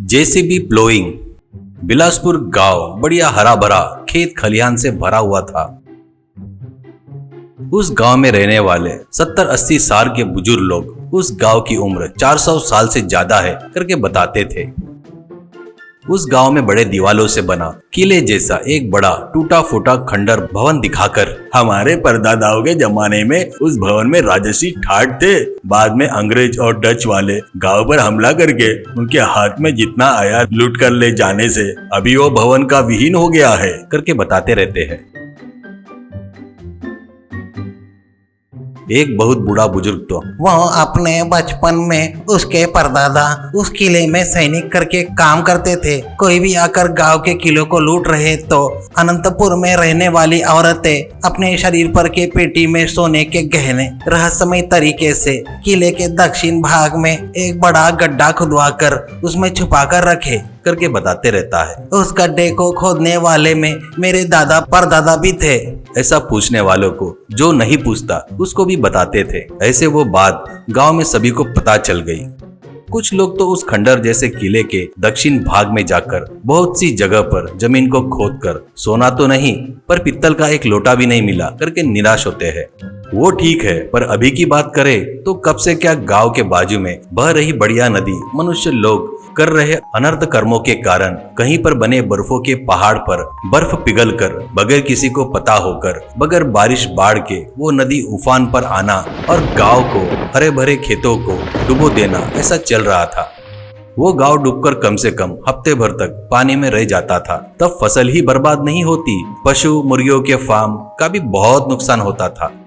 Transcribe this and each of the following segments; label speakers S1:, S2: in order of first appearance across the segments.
S1: JCB ploughing. Bilaspur गांव बढ़िया हरा भरा खेत खलिहान से भरा हुआ था। उस गांव में रहने वाले 70-80 साल के बुजुर्ग लोग उस गांव की उम्र 400 साल से ज्यादा है करके बताते थे। उस गांव में बड़े दीवालों से बना किले जैसा एक बड़ा टूटा फूटा खंडर भवन दिखाकर, हमारे परदादाओं के जमाने में उस भवन में राजसी ठाट थे। बाद में अंग्रेज और डच वाले गांव पर हमला करके उनके हाथ में जितना आया लूट कर ले जाने से अभी वो भवन का विहीन हो गया है करके बताते रहते हैं। एक बहुत बूढ़ा बुजुर्ग तो
S2: वो अपने बचपन में उसके परदादा उस किले में सैनिक करके काम करते थे। कोई भी आकर गांव के किलों को लूट रहे तो अनंतपुर में रहने वाली औरतें अपने शरीर पर के पेटी में सोने के गहने रहस्यमय तरीके से किले के दक्षिण भाग में एक बड़ा गड्ढा खुदवाकर उसमें छुपा कर रखे
S1: करके बताते रहता है।
S2: उस गड्ढे को खोदने वाले में मेरे दादा परदादा भी थे।
S1: ऐसा पूछने वालों को जो नहीं पूछता उसको भी बताते थे। ऐसे वो बात गांव में सभी को पता चल गई। कुछ लोग तो उस खंडर जैसे किले के दक्षिण भाग में जाकर बहुत सी जगह पर जमीन को खोदकर सोना तो नहीं पर पित्तल का एक लोटा भी नहीं मिला करके निराश होते हैं। वो ठीक है, पर अभी की बात करें तो कब से क्या गांव के बाजू में बह रही बढ़िया नदी मनुष्य लोग कर रहे अनर्थ कर्मों के कारण कहीं पर बने बर्फों के पहाड़ पर बर्फ पिघल कर बगैर किसी को पता होकर बगैर बारिश बाढ़ के वो नदी उफान पर आना और गांव को हरे भरे खेतों को डुबो देना, ऐसा चल रहा था। वो गांव डूबकर कम से कम हफ्ते भर तक पानी में रह जाता था। तब फसल ही बर्बाद नहीं होती, पशु मुर्गियों के फार्म का भी बहुत नुकसान होता था।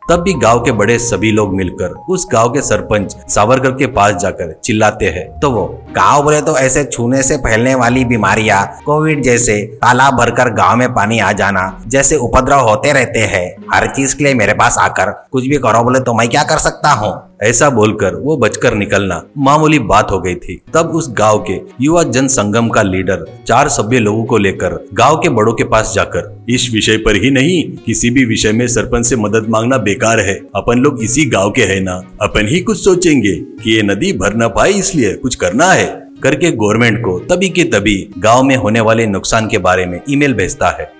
S1: तब भी गांव के बड़े सभी लोग मिलकर उस गांव के सरपंच सावरकर के पास जाकर चिल्लाते हैं तो वो
S2: गांव बोले तो ऐसे छूने से फैलने वाली बीमारियां, कोविड जैसे तालाब भरकर गांव में पानी आ जाना जैसे उपद्रव होते रहते हैं। हर चीज के लिए मेरे पास आकर कुछ भी करो बोले तो मैं क्या कर सकता हूँ।
S1: ऐसा बोलकर वो बचकर निकलना मामूली बात हो गई थी। तब उस गांव के युवा जन संगम का लीडर 4 सभ्य लोगों को लेकर गांव के बड़ों के पास जाकर, इस विषय पर ही नहीं किसी भी विषय में सरपंच से मदद मांगना बेकार है। अपन लोग इसी गांव के हैं ना, अपन ही कुछ सोचेंगे कि ये नदी भर न पाए, इसलिए कुछ करना है करके गवर्नमेंट को तभी के तभी गांव में होने वाले नुकसान के बारे में ईमेल भेजता है।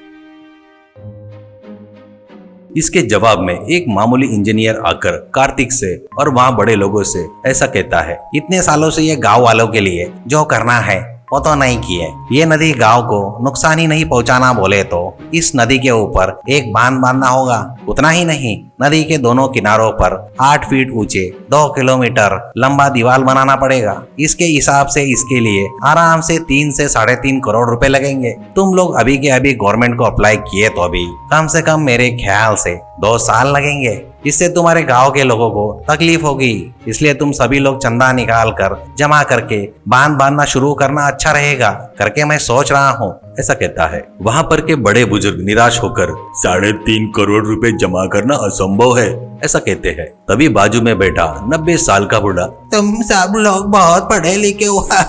S1: इसके जवाब में एक मामूली इंजीनियर आकर कार्तिक से और वहाँ बड़े लोगों से ऐसा कहता है,
S2: इतने सालों से ये गांव वालों के लिए जो करना है वो तो नहीं किए। ये नदी गांव को नुकसान ही नहीं पहुंचाना बोले तो इस नदी के ऊपर एक बांध बांधना होगा। उतना ही नहीं, नदी के दोनों किनारों पर 8 फीट ऊंचे 2 किलोमीटर लंबा दीवार बनाना पड़ेगा। इसके हिसाब से इसके लिए आराम से 3 से 3.5 करोड़ रुपए लगेंगे। तुम लोग अभी के अभी गवर्नमेंट को अप्लाई किए तो अभी कम से कम मेरे ख्याल से 2 साल लगेंगे। इससे तुम्हारे गांव के लोगों को तकलीफ होगी, इसलिए तुम सभी लोग चंदा निकाल कर जमा करके बांध बांधना शुरू करना अच्छा रहेगा करके मैं सोच रहा हूँ।
S1: ऐसा कहता है। वहाँ पर के बड़े बुजुर्ग निराश होकर 3.5 करोड़ रुपए जमा करना असंभव है ऐसा कहते हैं। तभी बाजू में बैठा 90 साल का बूढ़ा,
S2: तुम सब लोग बहुत पढ़े लिखे हुआ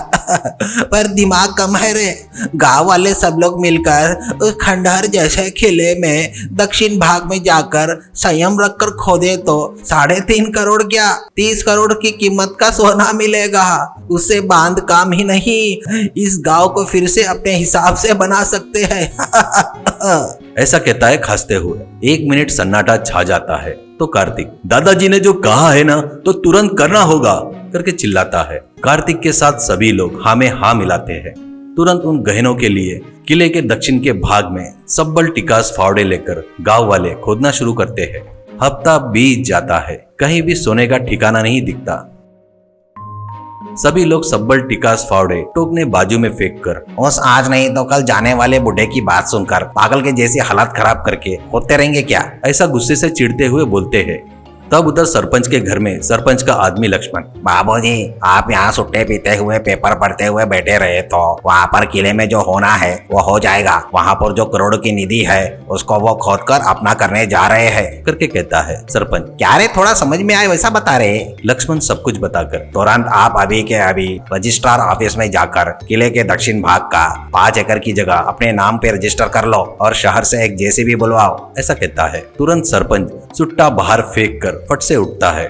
S2: पर दिमाग कम है रे। गांव वाले सब लोग मिलकर उस खंडहर जैसे किले में दक्षिण भाग में जाकर संयम रखकर खोदे तो 3.5 करोड़ क्या 30 करोड़ की कीमत का सोना मिलेगा। उससे बांध काम ही नहीं, इस गांव को फिर से अपने हिसाब से बना सकते हैं।
S1: ऐसा कहता है खांसते हुए। 1 मिनट सन्नाटा छा जाता है तो कार्तिक, दादाजी ने जो कहा है ना तो तुरंत करना होगा करके चिल्लाता है। कार्तिक के साथ सभी लोग हाँ में हाँ मिलाते हैं। तुरंत उन गहनों के लिए किले के दक्षिण के भाग में सब्बल टिकास फावड़े लेकर गांव वाले खोदना शुरू करते हैं। हफ्ता बीत जाता है, कहीं भी सोने का ठिकाना नहीं दिखता। सभी लोग सब्बल टिकास फावड़े टोकने बाजू में फेंक कर
S2: उस आज नहीं तो कल जाने वाले बूढ़े की बात सुनकर पागल के जैसी हालत खराब करके खोदते रहेंगे क्या,
S1: ऐसा गुस्से से चिढ़ते हुए बोलते हैं। तब उधर सरपंच के घर में सरपंच का आदमी लक्ष्मण,
S2: बाबूजी आप यहाँ सुट्टे पीते हुए पेपर पढ़ते हुए बैठे रहे तो वहाँ पर किले में जो होना है वो हो जाएगा। वहाँ पर जो करोड़ की निधि है उसको वो खोद कर अपना करने जा रहे हैं
S1: करके कहता है सरपंच।
S2: क्या रे थोड़ा समझ में आए वैसा बता रहे।
S1: लक्ष्मण सब कुछ बताकर
S2: तुरंत आप अभी के अभी रजिस्ट्रार ऑफिस में जाकर किले के दक्षिण भाग का 5 एकड़ की जगह अपने नाम पे रजिस्टर कर लो और शहर से एक जेसीबी बुलवाओ,
S1: ऐसा कहता है। तुरंत सरपंच सुट्टा बाहर फेंक कर फट से उठता है।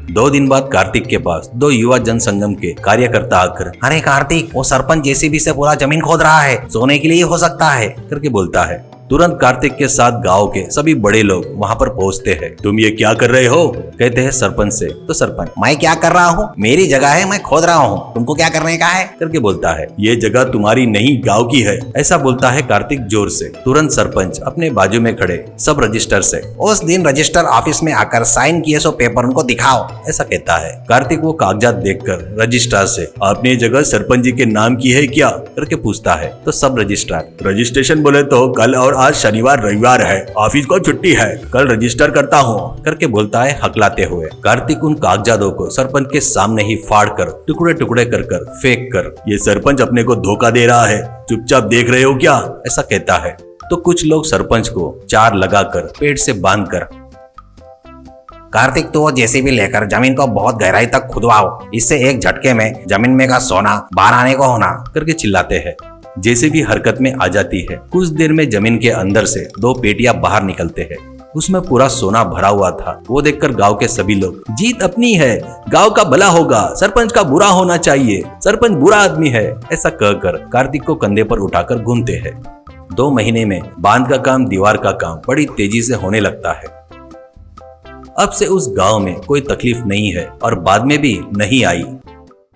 S1: 2 दिन बाद कार्तिक के पास 2 युवा जनसंगम के कार्यकर्ता आकर
S2: अरे कार्तिक, वो सरपंच जेसीबी से पूरा जमीन खोद रहा है, सोने के लिए हो सकता है
S1: करके बोलता है। तुरंत कार्तिक के साथ गांव के सभी बड़े लोग वहां पर पहुंचते हैं। तुम ये क्या कर रहे हो, कहते हैं सरपंच से। तो सरपंच,
S2: मैं क्या कर रहा हूँ, मेरी जगह है, मैं खोद रहा हूँ, तुमको क्या करने का है,
S1: करके बोलता है। ये जगह तुम्हारी नहीं, गांव की है, ऐसा बोलता है कार्तिक जोर से। तुरंत सरपंच अपने बाजू में खड़े सब रजिस्टर से,
S2: उस दिन रजिस्टर ऑफिस में आकर साइन किए सो पेपर उनको दिखाओ,
S1: ऐसा कहता है। कार्तिक वो कागजात देखकर रजिस्ट्रार से आपने जगह सरपंच जी के नाम की है क्या, करके पूछता है। तो सब रजिस्ट्रार, रजिस्ट्रेशन बोले तो कल और आज शनिवार रविवार है, ऑफिस को छुट्टी है, कल रजिस्टर करता हूँ, करके बोलता है हकलाते हुए। कार्तिक उन कागजातों को सरपंच के सामने ही फाड़ कर टुकड़े टुकड़े कर फेंक कर, ये सरपंच अपने को धोखा दे रहा है, चुपचाप देख रहे हो क्या, ऐसा कहता है। तो कुछ लोग सरपंच को चार लगाकर पेड़ से बांधकर,
S2: कार्तिक तो वो जेसीबी लेकर जमीन को बहुत गहराई तक खुदवाओ, इससे एक झटके में जमीन में का सोना बाहर आने को होना,
S1: करके चिल्लाते हैं। जेसीबी हरकत में आ जाती है। कुछ देर में जमीन के अंदर से 2 पेटियां बाहर निकलते हैं। उसमें पूरा सोना भरा हुआ था। वो देखकर गांव के सभी लोग, जीत अपनी है, गांव का भला होगा, सरपंच का बुरा होना चाहिए, सरपंच बुरा आदमी है, ऐसा कहकर कार्तिक को कंधे पर उठाकर घूमते हैं। 2 महीने में बांध का काम, दीवार का काम बड़ी तेजी से होने लगता है। अब से उस गांव में कोई तकलीफ नहीं है और बाद में भी नहीं आई।